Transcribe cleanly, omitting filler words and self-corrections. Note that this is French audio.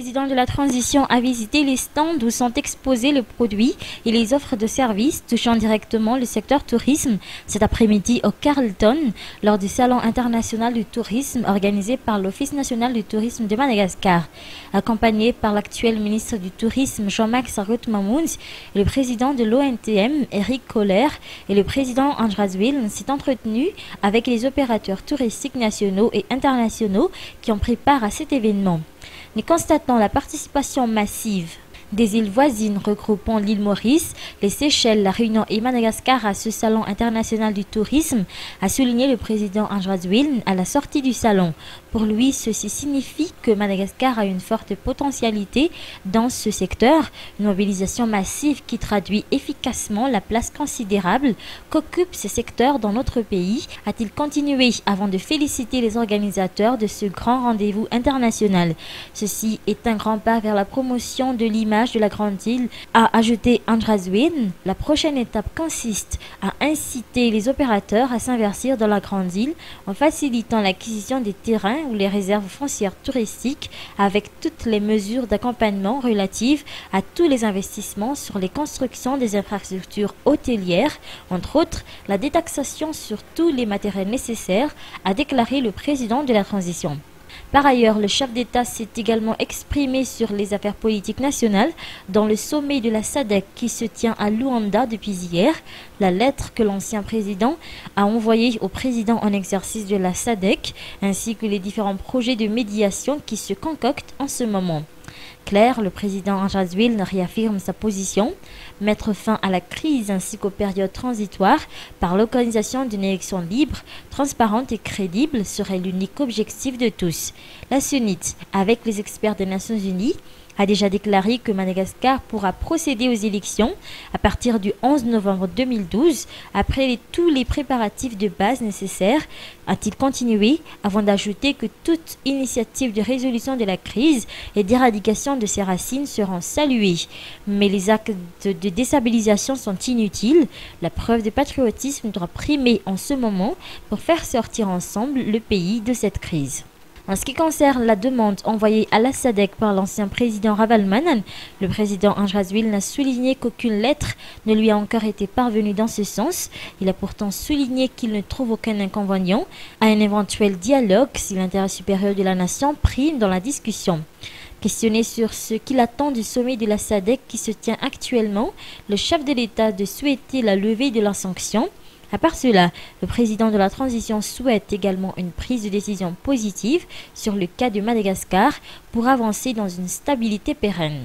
président de la transition a visité les stands où sont exposés les produits et les offres de services touchant directement le secteur tourisme cet après-midi au Carlton lors du Salon international du tourisme organisé par l'Office national du tourisme de Madagascar. Accompagné par l'actuel ministre du tourisme Jean-Marc Sarut-Mamouns et le président de l'ONTM Eric Kohler et le président Andrazwil s'est entretenu avec les opérateurs touristiques nationaux et internationaux qui ont pris part à cet événement. Nous constatons la participation massive des îles voisines regroupant l'île Maurice, les Seychelles, la Réunion et Madagascar à ce salon international du tourisme, a souligné le président Andrazwil à la sortie du salon. Pour lui, ceci signifie que Madagascar a une forte potentialité dans ce secteur, une mobilisation massive qui traduit efficacement la place considérable qu'occupe ce secteur dans notre pays, a-t-il continué avant de féliciter les organisateurs de ce grand rendez-vous international. Ceci est un grand pas vers la promotion de l'image de la Grande Île, a ajouté Andrazwil. La prochaine étape consiste à inciter les opérateurs à s'investir dans la Grande Île en facilitant l'acquisition des terrains ou les réserves foncières touristiques avec toutes les mesures d'accompagnement relatives à tous les investissements sur les constructions des infrastructures hôtelières, entre autres la détaxation sur tous les matériels nécessaires, a déclaré le président de la transition. Par ailleurs, le chef d'État s'est également exprimé sur les affaires politiques nationales dans le sommet de la SADC qui se tient à Luanda depuis hier. La lettre que l'ancien président a envoyée au président en exercice de la SADC ainsi que les différents projets de médiation qui se concoctent en ce moment. Clair, le président Andrazwil réaffirme sa position, mettre fin à la crise ainsi qu'aux périodes transitoires par l'organisation d'une élection libre, transparente et crédible serait l'unique objectif de tous. La SUNIT, avec les experts des Nations Unies, a déjà déclaré que Madagascar pourra procéder aux élections à partir du 11 novembre 2012, après tous les préparatifs de base nécessaires, a-t-il continué, avant d'ajouter que toute initiative de résolution de la crise et d'éradication de ses racines seront saluées. Mais les actes de déstabilisation sont inutiles. La preuve de patriotisme doit primer en ce moment pour faire sortir ensemble le pays de cette crise. En ce qui concerne la demande envoyée à la SADC par l'ancien président Ravalomanana, le président Andrazwil n'a souligné qu'aucune lettre ne lui a encore été parvenue dans ce sens. Il a pourtant souligné qu'il ne trouve aucun inconvénient à un éventuel dialogue si l'intérêt supérieur de la nation prime dans la discussion. Questionné sur ce qu'il attend du sommet de la SADC qui se tient actuellement, le chef de l'État de souhaiter la levée de la sanction. À part cela, le président de la transition souhaite également une prise de décision positive sur le cas de Madagascar pour avancer dans une stabilité pérenne.